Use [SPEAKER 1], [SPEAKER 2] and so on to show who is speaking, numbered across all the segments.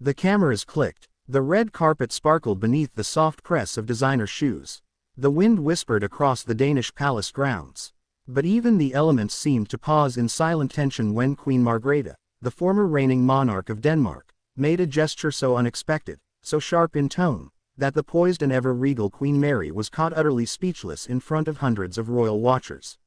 [SPEAKER 1] The cameras clicked. The red carpet sparkled beneath the soft press of designer shoes. The wind whispered across the Danish palace grounds. But even the elements seemed to pause in silent tension when Queen Margrethe, the former reigning monarch of Denmark, made a gesture so unexpected, so sharp in tone, that the poised and ever-regal Queen Mary was caught utterly speechless in front of hundreds of royal watchers.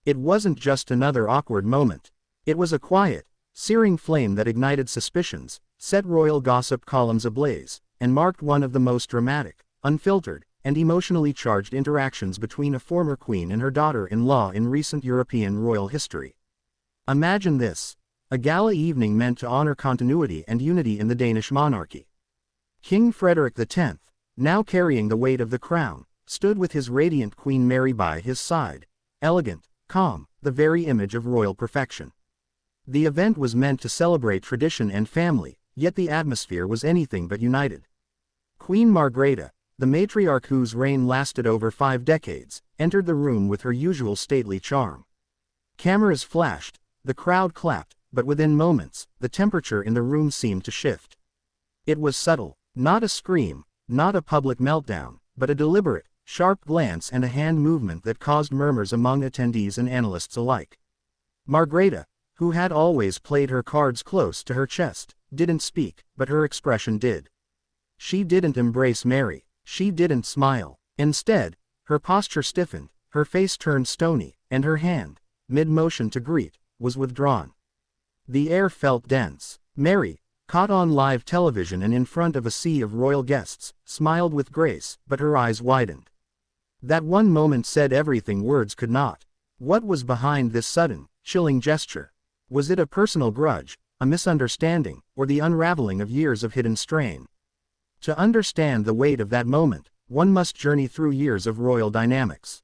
[SPEAKER 1] It wasn't just another awkward moment. It was a quiet, searing flame that ignited suspicions, set royal gossip columns ablaze, and marked one of the most dramatic, unfiltered, and emotionally charged interactions between a former queen and her daughter-in-law in recent European royal history. Imagine this: a gala evening meant to honor continuity and unity in the Danish monarchy. King Frederik X, now carrying the weight of the crown, stood with his radiant Queen Mary by his side, elegant, calm, the very image of royal perfection. The event was meant to celebrate tradition and family, yet the atmosphere was anything but united. Queen Margrethe, the matriarch whose reign lasted over 5 decades, entered the room with her usual stately charm. Cameras flashed, the crowd clapped, but within moments, the temperature in the room seemed to shift. It was subtle, not a scream, not a public meltdown, but a deliberate, sharp glance and a hand movement that caused murmurs among attendees and analysts alike. Margrethe, who had always played her cards close to her chest, didn't speak, but her expression did. She didn't embrace Mary. She didn't smile. Instead, her posture stiffened, her face turned stony, and her hand, mid-motion to greet, was withdrawn. The air felt dense. Mary, caught on live television and in front of a sea of royal guests, smiled with grace, but her eyes widened. That one moment said everything words could not. What was behind this sudden, chilling gesture? Was it a personal grudge, a misunderstanding, or the unraveling of years of hidden strain? To understand the weight of that moment, one must journey through years of royal dynamics.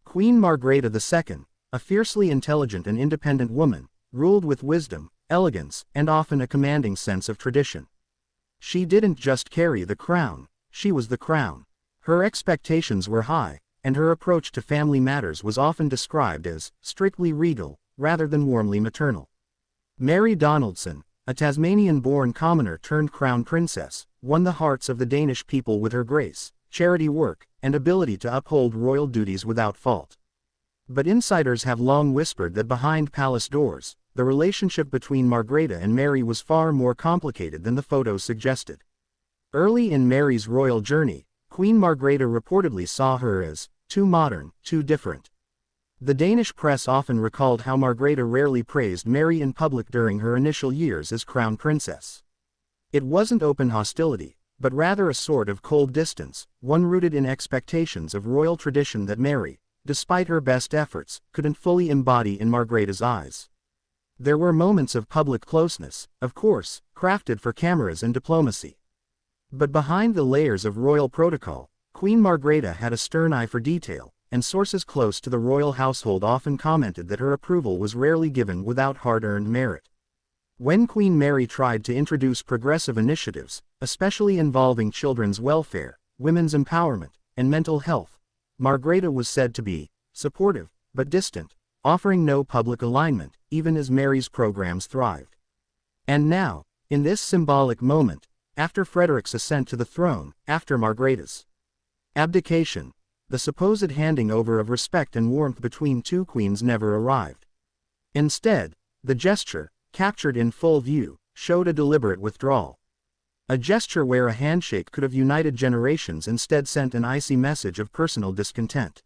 [SPEAKER 1] Queen Margrethe II, a fiercely intelligent and independent woman, ruled with wisdom, elegance, and often a commanding sense of tradition. She didn't just carry the crown, she was the crown. Her expectations were high, and her approach to family matters was often described as strictly regal, rather than warmly maternal. Mary Donaldson, a Tasmanian-born commoner turned crown princess, won the hearts of the Danish people with her grace, charity work, and ability to uphold royal duties without fault. But insiders have long whispered that behind palace doors, the relationship between Margrethe and Mary was far more complicated than the photos suggested. Early in Mary's royal journey, Queen Margrethe reportedly saw her as too modern, too different. The Danish press often recalled how Margrethe rarely praised Mary in public during her initial years as crown princess. It wasn't open hostility, but rather a sort of cold distance, one rooted in expectations of royal tradition that Mary, despite her best efforts, couldn't fully embody in Margrethe's eyes. There were moments of public closeness, of course, crafted for cameras and diplomacy. But behind the layers of royal protocol, Queen Margrethe had a stern eye for detail, and sources close to the royal household often commented that her approval was rarely given without hard-earned merit. When Queen Mary tried to introduce progressive initiatives, especially involving children's welfare, women's empowerment, and mental health, Margrethe was said to be supportive, but distant, offering no public alignment, even as Mary's programs thrived. And now, in this symbolic moment, after Frederik's ascent to the throne, after Margrethe's abdication, the supposed handing over of respect and warmth between two queens never arrived. Instead, the gesture, captured in full view, showed a deliberate withdrawal. A gesture where a handshake could have united generations instead sent an icy message of personal discontent.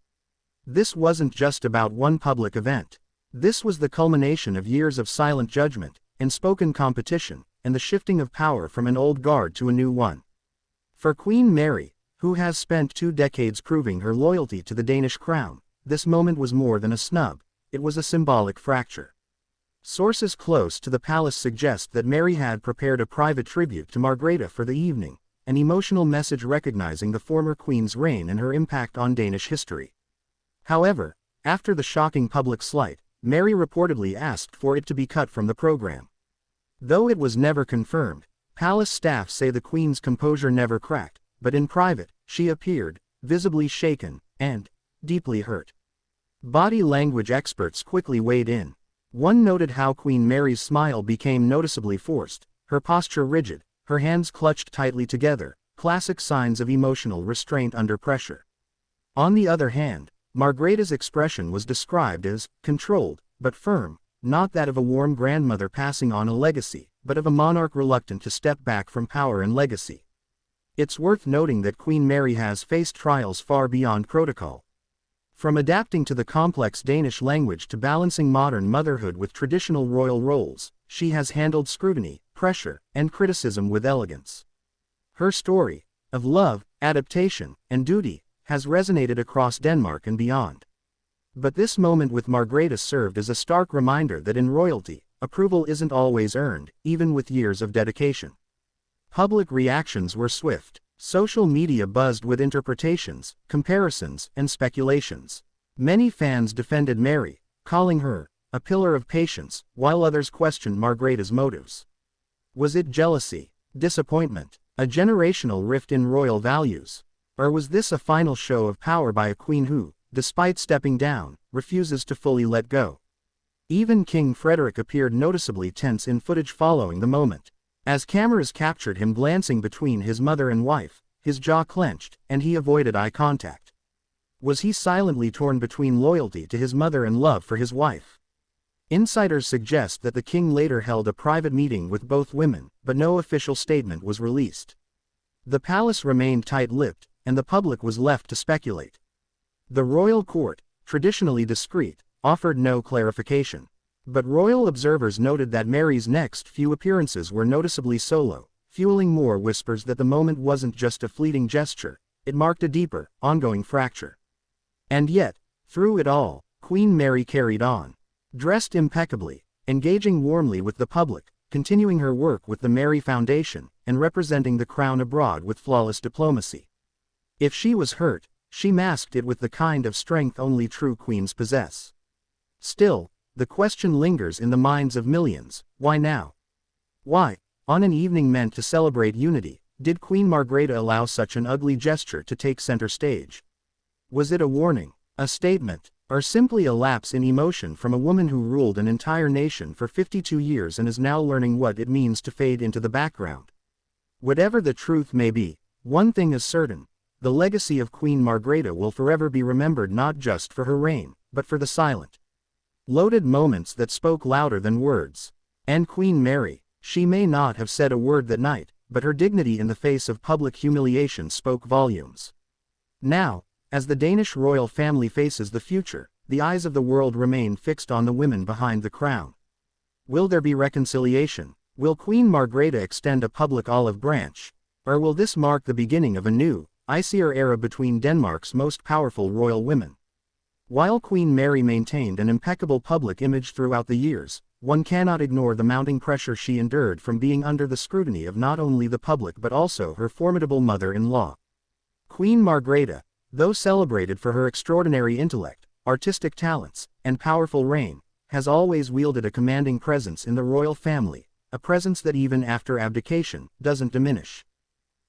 [SPEAKER 1] This wasn't just about one public event. This was the culmination of years of silent judgment, unspoken competition, and the shifting of power from an old guard to a new one. For Queen Mary, who has spent 2 decades proving her loyalty to the Danish crown, this moment was more than a snub, it was a symbolic fracture. Sources close to the palace suggest that Mary had prepared a private tribute to Margrethe for the evening, an emotional message recognizing the former queen's reign and her impact on Danish history. However, after the shocking public slight, Mary reportedly asked for it to be cut from the program. Though it was never confirmed, palace staff say the queen's composure never cracked, but in private, she appeared, visibly shaken, and deeply hurt. Body language experts quickly weighed in. One noted how Queen Mary's smile became noticeably forced, her posture rigid, her hands clutched tightly together, classic signs of emotional restraint under pressure. On the other hand, Margrethe's expression was described as controlled, but firm, not that of a warm grandmother passing on a legacy, but of a monarch reluctant to step back from power and legacy. It's worth noting that Queen Mary has faced trials far beyond protocol. From adapting to the complex Danish language to balancing modern motherhood with traditional royal roles, she has handled scrutiny, pressure, and criticism with elegance. Her story, of love, adaptation, and duty, has resonated across Denmark and beyond. But this moment with Margrethe served as a stark reminder that in royalty, approval isn't always earned, even with years of dedication. Public reactions were swift. Social media buzzed with interpretations, comparisons, and speculations. Many fans defended Mary, calling her a pillar of patience, while others questioned Margrethe's motives. Was it jealousy, disappointment, a generational rift in royal values? Or was this a final show of power by a queen who, despite stepping down, refuses to fully let go? Even King Frederik appeared noticeably tense in footage following the moment. As cameras captured him glancing between his mother and wife, his jaw clenched, and he avoided eye contact. Was he silently torn between loyalty to his mother and love for his wife? Insiders suggest that the king later held a private meeting with both women, but no official statement was released. The palace remained tight-lipped, and the public was left to speculate. The royal court, traditionally discreet, offered no clarification. But royal observers noted that Mary's next few appearances were noticeably solo, fueling more whispers that the moment wasn't just a fleeting gesture, it marked a deeper, ongoing fracture. And yet, through it all, Queen Mary carried on. Dressed impeccably, engaging warmly with the public, continuing her work with the Mary Foundation, and representing the crown abroad with flawless diplomacy. If she was hurt, she masked it with the kind of strength only true queens possess. Still, the question lingers in the minds of millions: why now? Why, on an evening meant to celebrate unity, did Queen Margrethe allow such an ugly gesture to take center stage? Was it a warning, a statement, or simply a lapse in emotion from a woman who ruled an entire nation for 52 years and is now learning what it means to fade into the background? Whatever the truth may be, one thing is certain: the legacy of Queen Margrethe will forever be remembered not just for her reign, but for the silent, loaded moments that spoke louder than words. And Queen Mary, she may not have said a word that night, but her dignity in the face of public humiliation spoke volumes. Now, as the Danish royal family faces the future, the eyes of the world remain fixed on the women behind the crown. Will there be reconciliation? Will Queen Margrethe extend a public olive branch? Or will this mark the beginning of a new, icier era between Denmark's most powerful royal women? While Queen Mary maintained an impeccable public image throughout the years, one cannot ignore the mounting pressure she endured from being under the scrutiny of not only the public but also her formidable mother-in-law. Queen Margrethe, though celebrated for her extraordinary intellect, artistic talents, and powerful reign, has always wielded a commanding presence in the royal family, a presence that even after abdication, doesn't diminish.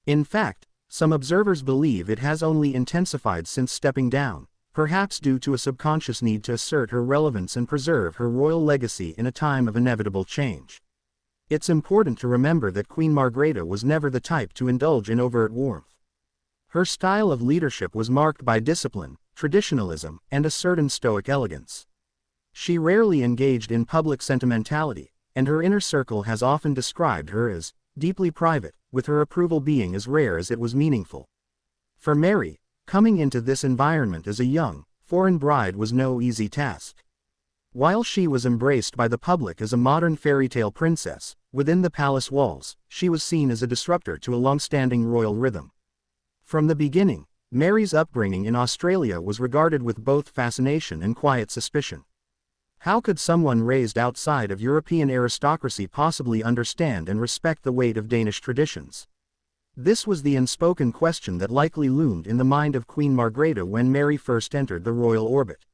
[SPEAKER 1] In fact, some observers believe it has only intensified since stepping down, perhaps due to a subconscious need to assert her relevance and preserve her royal legacy in a time of inevitable change. It's important to remember that Queen Margrethe was never the type to indulge in overt warmth. Her style of leadership was marked by discipline, traditionalism, and a certain stoic elegance. She rarely engaged in public sentimentality, and her inner circle has often described her as deeply private, with her approval being as rare as it was meaningful. For Mary, coming into this environment as a young, foreign bride was no easy task. While she was embraced by the public as a modern fairy tale princess, within the palace walls, she was seen as a disruptor to a long-standing royal rhythm. From the beginning, Mary's upbringing in Australia was regarded with both fascination and quiet suspicion. How could someone raised outside of European aristocracy possibly understand and respect the weight of Danish traditions? This was the unspoken question that likely loomed in the mind of Queen Margrethe when Mary first entered the royal orbit.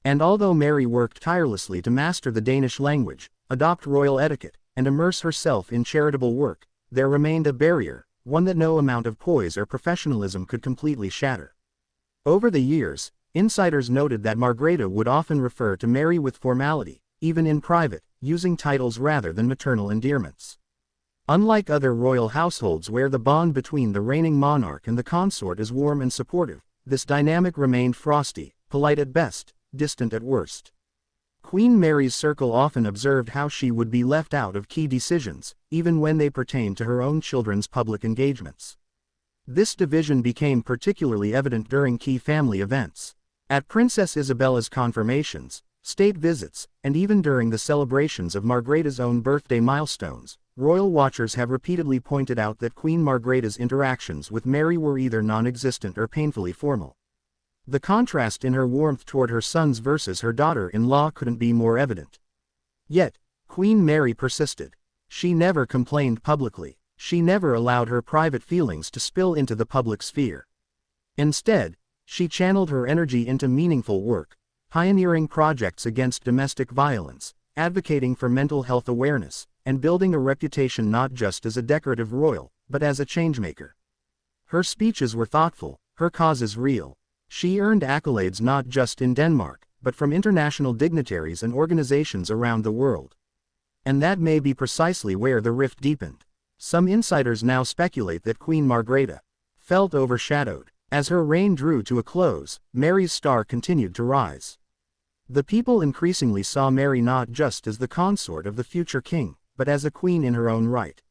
[SPEAKER 1] And although Mary worked tirelessly to master the Danish language, adopt royal etiquette, and immerse herself in charitable work, there remained a barrier, one that no amount of poise or professionalism could completely shatter. Over the years, insiders noted that Margrethe would often refer to Mary with formality, even in private, using titles rather than maternal endearments. Unlike other royal households where the bond between the reigning monarch and the consort is warm and supportive, this dynamic remained frosty, polite at best, distant at worst. Queen Mary's circle often observed how she would be left out of key decisions, even when they pertained to her own children's public engagements. This division became particularly evident during key family events. At Princess Isabella's confirmations, state visits, and even during the celebrations of Margrethe's own birthday milestones, royal watchers have repeatedly pointed out that Queen Margrethe's interactions with Mary were either non-existent or painfully formal. The contrast in her warmth toward her sons versus her daughter-in-law couldn't be more evident. Yet, Queen Mary persisted. She never complained publicly. She never allowed her private feelings to spill into the public sphere. Instead, she channeled her energy into meaningful work, pioneering projects against domestic violence, advocating for mental health awareness, and building a reputation not just as a decorative royal, but as a changemaker. Her speeches were thoughtful, her causes real. She earned accolades not just in Denmark, but from international dignitaries and organizations around the world. And that may be precisely where the rift deepened. Some insiders now speculate that Queen Margrethe felt overshadowed. As her reign drew to a close, Mary's star continued to rise. The people increasingly saw Mary not just as the consort of the future king, but as a queen in her own right.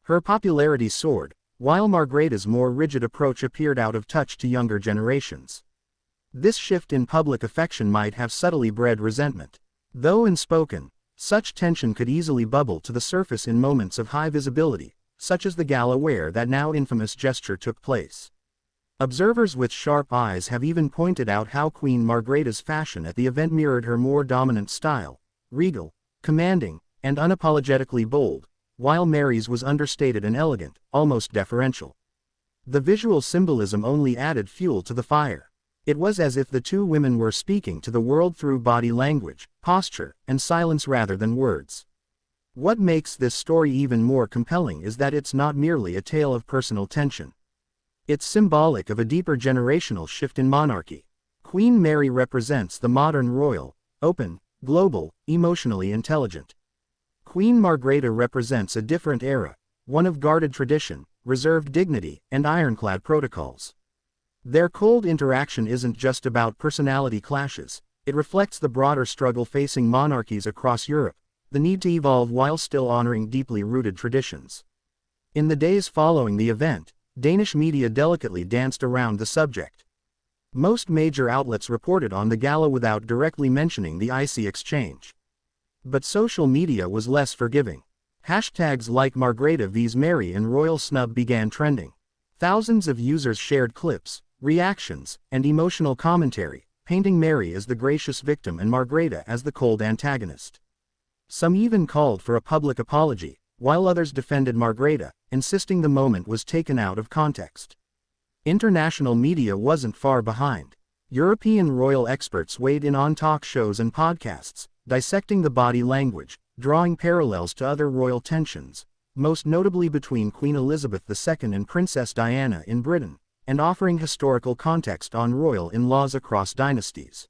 [SPEAKER 1] Her popularity soared, while Margrethe's more rigid approach appeared out of touch to younger generations. This shift in public affection might have subtly bred resentment. Though unspoken, such tension could easily bubble to the surface in moments of high visibility, such as the gala where that now infamous gesture took place. Observers with sharp eyes have even pointed out how Queen Margrethe's fashion at the event mirrored her more dominant style, regal, commanding, and unapologetically bold, while Mary's was understated and elegant, almost deferential. The visual symbolism only added fuel to the fire. It was as if the two women were speaking to the world through body language, posture, and silence rather than words. What makes this story even more compelling is that it's not merely a tale of personal tension. It's symbolic of a deeper generational shift in monarchy. Queen Mary represents the modern royal, open, global, emotionally intelligent. Queen Margrethe represents a different era, one of guarded tradition, reserved dignity, and ironclad protocols. Their cold interaction isn't just about personality clashes, it reflects the broader struggle facing monarchies across Europe, the need to evolve while still honoring deeply rooted traditions. In the days following the event, Danish media delicately danced around the subject. Most major outlets reported on the gala without directly mentioning the icy exchange. But social media was less forgiving. Hashtags like Margrethe vs Mary and Royal Snub began trending. Thousands of users shared clips, reactions, and emotional commentary, painting Mary as the gracious victim and Margrethe as the cold antagonist. Some even called for a public apology, while others defended Margrethe, insisting the moment was taken out of context. International media wasn't far behind. European royal experts weighed in on talk shows and podcasts, dissecting the body language, drawing parallels to other royal tensions, most notably between Queen Elizabeth II and Princess Diana in Britain, and offering historical context on royal in-laws across dynasties.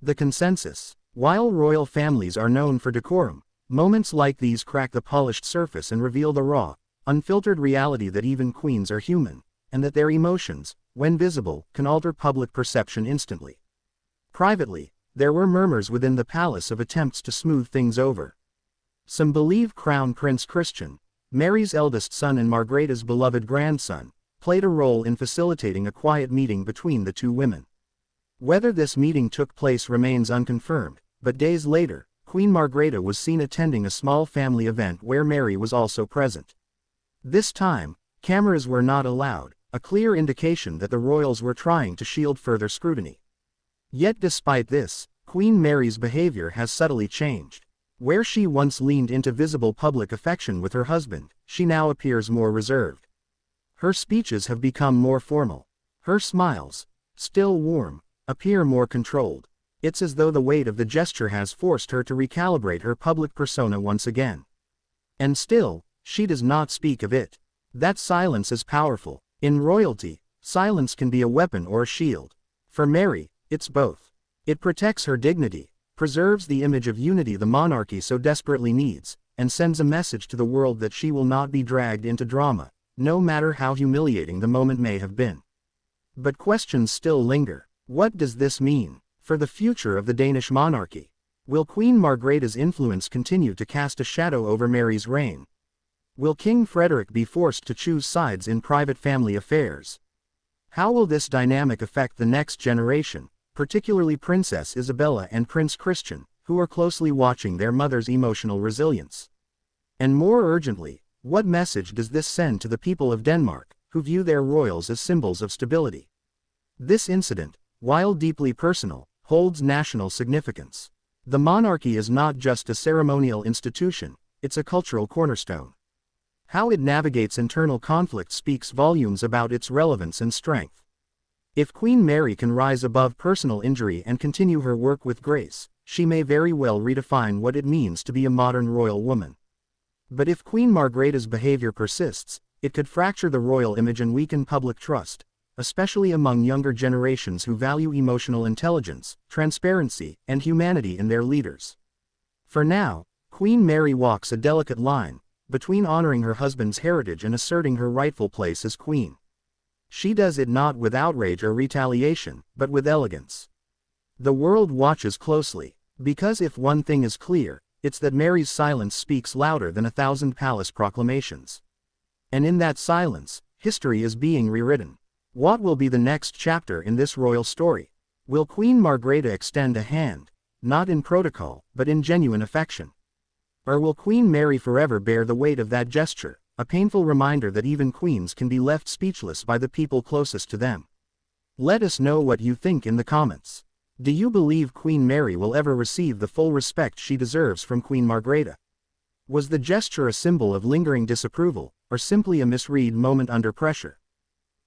[SPEAKER 1] The consensus: while royal families are known for decorum, moments like these crack the polished surface and reveal the raw, unfiltered reality that even queens are human, and that their emotions, when visible, can alter public perception instantly. Privately, there were murmurs within the palace of attempts to smooth things over. Some believe Crown Prince Christian, Mary's eldest son and Margrethe's beloved grandson, played a role in facilitating a quiet meeting between the two women. Whether this meeting took place remains unconfirmed, but days later, Queen Margrethe was seen attending a small family event where Mary was also present. This time, cameras were not allowed, a clear indication that the royals were trying to shield further scrutiny. Yet despite this, Queen Mary's behavior has subtly changed. Where she once leaned into visible public affection with her husband, she now appears more reserved. Her speeches have become more formal. Her smiles, still warm, appear more controlled. It's as though the weight of the gesture has forced her to recalibrate her public persona once again. And still, she does not speak of it. That silence is powerful. In royalty, silence can be a weapon or a shield. For Mary, it's both. It protects her dignity, preserves the image of unity the monarchy so desperately needs, and sends a message to the world that she will not be dragged into drama, no matter how humiliating the moment may have been. But questions still linger. What does this mean for the future of the Danish monarchy? Will Queen Margrethe's influence continue to cast a shadow over Mary's reign? Will King Frederik be forced to choose sides in private family affairs? How will this dynamic affect the next generation, particularly Princess Isabella and Prince Christian, who are closely watching their mother's emotional resilience? And more urgently, what message does this send to the people of Denmark, who view their royals as symbols of stability? This incident, while deeply personal, holds national significance. The monarchy is not just a ceremonial institution, it's a cultural cornerstone. How it navigates internal conflict speaks volumes about its relevance and strength. If Queen Mary can rise above personal injury and continue her work with grace, she may very well redefine what it means to be a modern royal woman. But if Queen Margrethe's behavior persists, it could fracture the royal image and weaken public trust, especially among younger generations who value emotional intelligence, transparency, and humanity in their leaders. For now, Queen Mary walks a delicate line between honoring her husband's heritage and asserting her rightful place as queen. She does it not with outrage or retaliation, but with elegance. The world watches closely, because if one thing is clear, it's that Mary's silence speaks louder than 1,000 palace proclamations. And in that silence, history is being rewritten. What will be the next chapter in this royal story? Will Queen Margrethe extend a hand, not in protocol, but in genuine affection? Or will Queen Mary forever bear the weight of that gesture, a painful reminder that even queens can be left speechless by the people closest to them? Let us know what you think in the comments. Do you believe Queen Mary will ever receive the full respect she deserves from Queen Margrethe? Was the gesture a symbol of lingering disapproval, or simply a misread moment under pressure?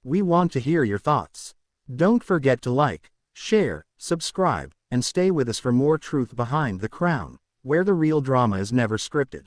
[SPEAKER 1] We want to hear your thoughts. Don't forget to like, share, subscribe, and stay with us for more truth behind the crown, where the real drama is never scripted.